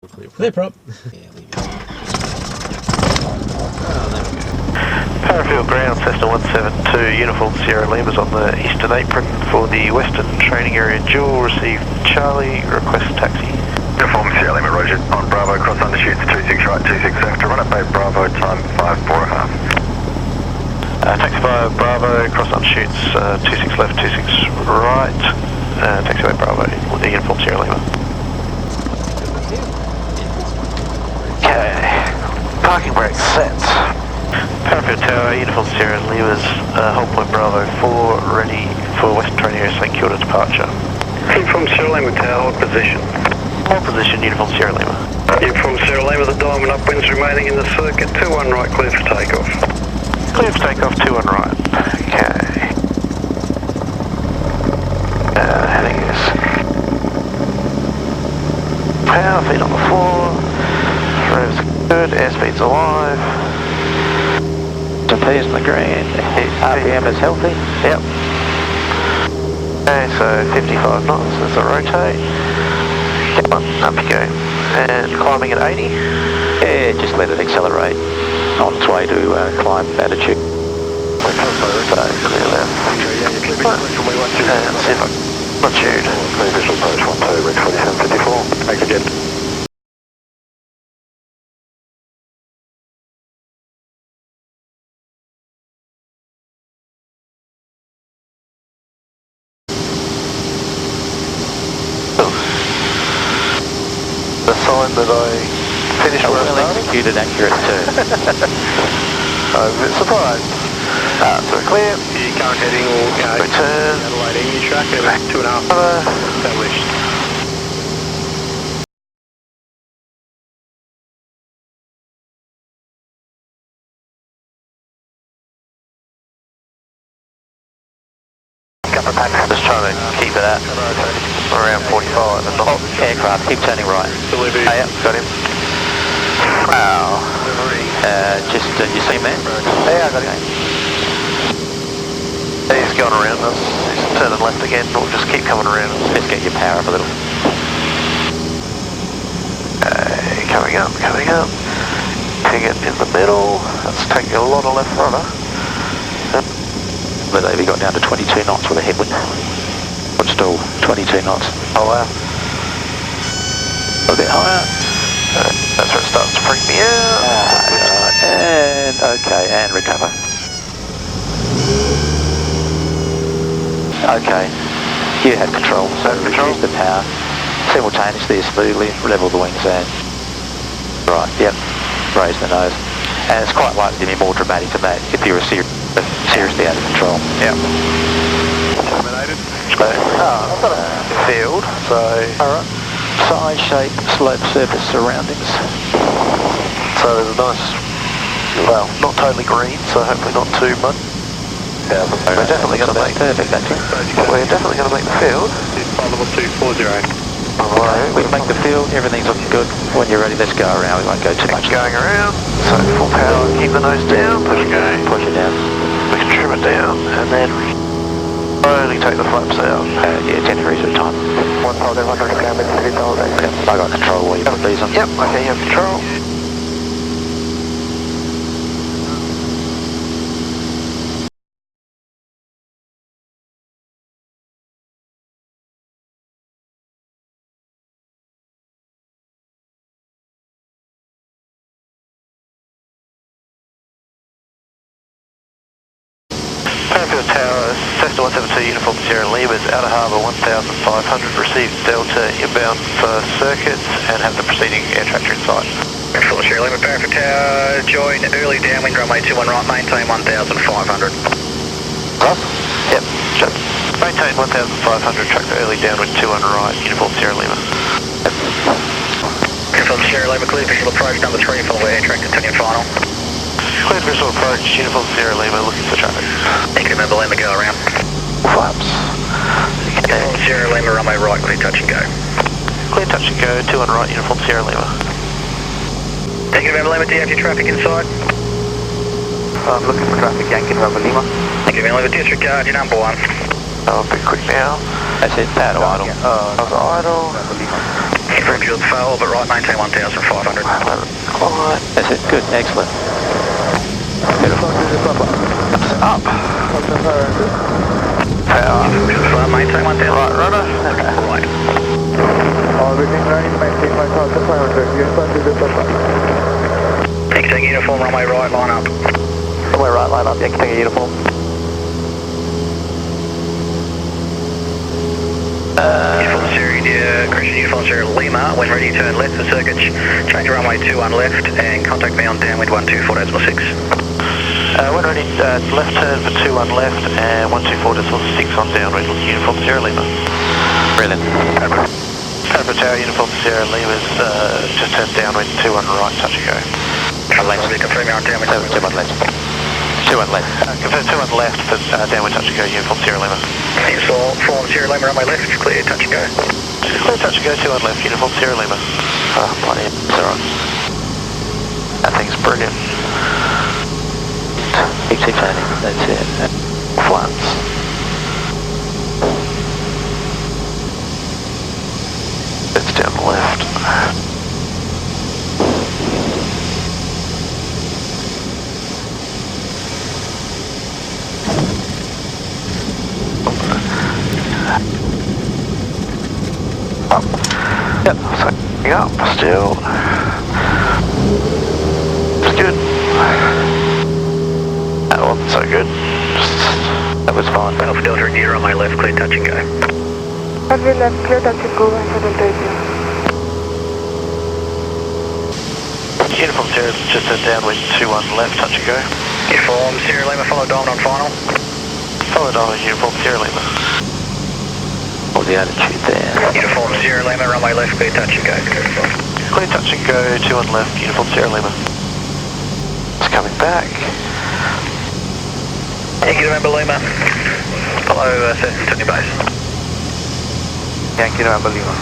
Clear prop. Parafield ground, Cessna 172, Uniform Sierra Lima's on the eastern apron for the western training area. Jewel, receive Charlie, request taxi. Uniform Sierra Lima, roger. On Bravo, cross undershoots 26 right, 26 left. Run up by Bravo, time 5-4.5. Taxi by Bravo, cross undershoots 26 left, 26 right. Taxi by Bravo, Uniform Sierra Lima. Okay, parking brake set. Parafield Tower, Uniform Sierra Lima's hold point Bravo 4, ready for western training area St Kilda departure. Uniform Sierra Lima Tower, hold position. Hold position, Uniform Sierra Lima. Uniform Sierra Lima, the diamond upwinds remaining in the circuit, 2-1 right, clear for takeoff. Clear for takeoff, 2-1 right. Okay. Heading is power, feet on the floor. Revs good, airspeed's alive. P's in the green, RPM is healthy. Yep. Okay, so 55 knots as I rotate. Come on, up you go. And climbing at 80? Yeah, just let it accelerate on its way to climb altitude. So, clear left. And see if I altitude. Clear visual approach 12, red 4754. Thanks again. The sign that I finished where I Well started. executed, accurate too. I'm a bit surprised. So clear. Your current heading will go. Return. Adelaide Emu track over 2.5. Established. Just trying to keep it at around 45 and not. Aircraft, keep turning right. Delivery. Oh, yeah, got him. Wow. You see him there? Yeah, I got him. He's going around us. He's turning left again. We'll just keep coming around us. Let's get your power up a little. Coming up, coming up. Ticket in the middle. That's taking a lot of left rudder. But they've got down to 22 knots with a headwind. But still 22 knots. Oh wow. A bit higher. That's where it starts to freak me out. Right, and okay, and recover. Okay, you have control, so reduce the power simultaneously, smoothly, level the wings and right, yep, raise the nose. And it's quite likely to be more dramatic than that if you're seriously out of control. Yep. Terminated. I've got a field, so. Alright. Size, shape, slope, surface, surroundings. So there's a nice, well, not totally green, so hopefully not too mud. Yeah, We're definitely going to make perfect, actually. We're definitely going to make the field. level 240. We make the field, everything's looking good. When you're ready, let's go around. We won't go too much. Going around, so full power, keep the nose down, push it down. Push it down. We can trim it down, and then slowly take the flaps out. Yeah, 10 degrees at a time. 1,100 kilometers, 3,000. Yep, I got control while you put these on. Yep, okay, you have control. Parafield Tower, Cessna 172, Uniform Sierra Lima's outer harbour 1,500, received Delta inbound for circuits and have the preceding air tractor in sight. Uniform Sierra Lima, Parafield Tower, join early downwind runway 21 right, maintain 1,500. Ross? Yep, sure. Maintain 1,500, track to early downwind 21 right, Uniform Sierra Lima. Uniform Sierra Lima, clear visual approach number 3 for the air track, continue final. Clear visual approach, Uniform Sierra Lima, looking for traffic. Thank you, remember Lima, go around. Flaps. Uniform Sierra Lima, runway right, clear touch and go. Clear touch and go, 21 right, Uniform Sierra Lima. Thank you, remember Lima, do you have your traffic inside? I'm looking for traffic, Yankee, November Lima. Thank you, Lima, disregard your number 1. Oh, a bit quick now. That's it, power to idle. I was idle. Roger, the fail, but right, maintain 1,500. That's it, good, excellent. Beautiful. Up. Power. Maintain 1,000. Right, runner. Right. Orbiting line, maintain 1,500. Uniform to the Papa. Extend uniform, runway right, line up. Runway right, line up, extend uniform. Uniform Sierra India, Christian Uniform Sierra Lima, when ready turn left for circuit, change runway 21 left and contact me on downwind 124.6. When ready, left turn for 21 left and 124.6 on downwind, Uniform Sierra Lima. Brilliant. Parapet Tower, Uniform Sierra Lima's just turned downwind 21 right, touch and go. Left. Confirm you're on downwind. 21 left. 21 left. Confirm 21 left for downwind touch and go, Uniform Sierra Lima. Uniform Sierra Lima, runway left, clear, touch and go. Clear touch and go, 21 left, Uniform Sierra Lima. Oh, bloody hell. It's alright. That thing's brilliant. Keep turning, that's it. Flats. It's down the left. Up. Yep, so up still. It's good. That wasn't so good. That was fine. Alpha Delta India, runway left, clear, touch and go. Runway left, clear, touch and go, Alpha Delta India. Uniform Sierra just turned downwind 21 left, touch and go. Uniform Sierra Lima, follow Diamond on final. Follow down Uniform Sierra Lima. What was the attitude there? Uniform Sierra Lima, runway left, clear, touch and go. Clear touch and go, 21 left, Uniform Sierra Lima. It's coming back. Yankee November Lima, follow Cessna to your base. Yankee November Lima.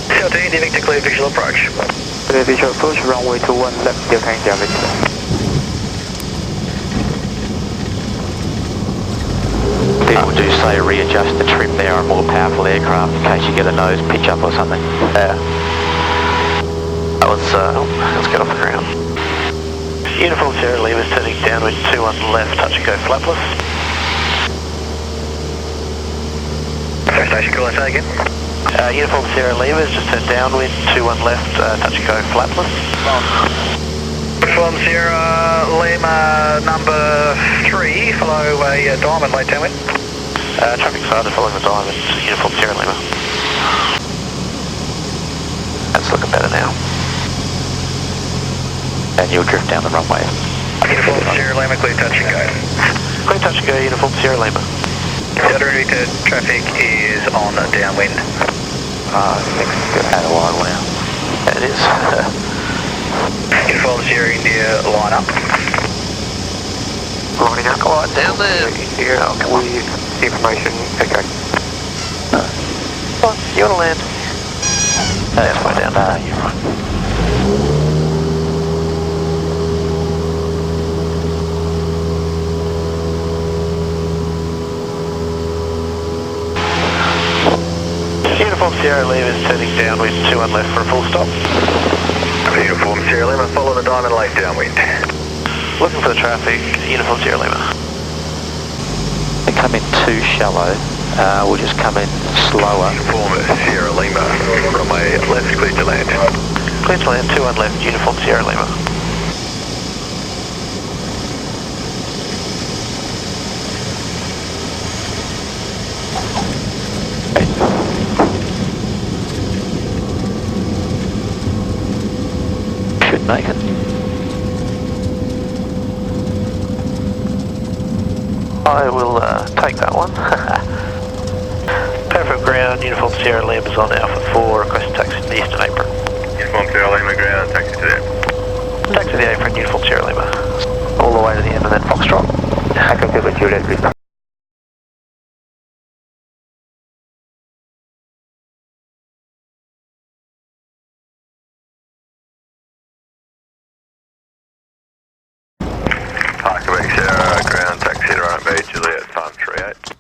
CLT, India Victor, clear visual approach. Clear visual approach, runway 21 left, clear hang down Victor. People do say readjust the trim there on more powerful aircraft in case you get a nose pitch up or something. Yeah. That was, let's get off the ground. Uniform Sierra Lima is turning downwind 21 left, touch and go flapless. First station, call say again. Uniform Sierra Lima is just turned downwind 21 left, touch and go flapless. Uniform Sierra Lima number 3, follow a diamond late downwind. Traffic started following the diamond, Uniform Sierra Lima. That's looking better now. And you'll drift down the runway. Uniform Sierra Lima, clear touch and go. Clear touch and go, Uniform Sierra Lima. Delta Victor, traffic is on downwind. Had a while now. It is. Uniform Sierra India, line up. Lining up right down there. Here, we information, echo. Come on, you want to land? That's way down there, you're right. Uniform Sierra Lima is turning downwind 21 left for a full stop. Uniform Sierra Lima, follow the diamond late downwind. Looking for the traffic, Uniform Sierra Lima. They come in too shallow. We'll just come in slower. Uniform Sierra Lima, runway left, clear to land. Clear to land, 21 left, Uniform Sierra Lima. Should make it. I will take that one. Perfect ground, Uniform Sierra Lima is on Alpha 4, request taxi to the eastern apron. Uniform Sierra Lima, ground, taxi to there. Taxi to the apron, Uniform Sierra Lima. All the way to the end and then Foxtrot. I can give it Juliet, please. Quebec Sierra, ground, taxi to runway Juliet, time 38.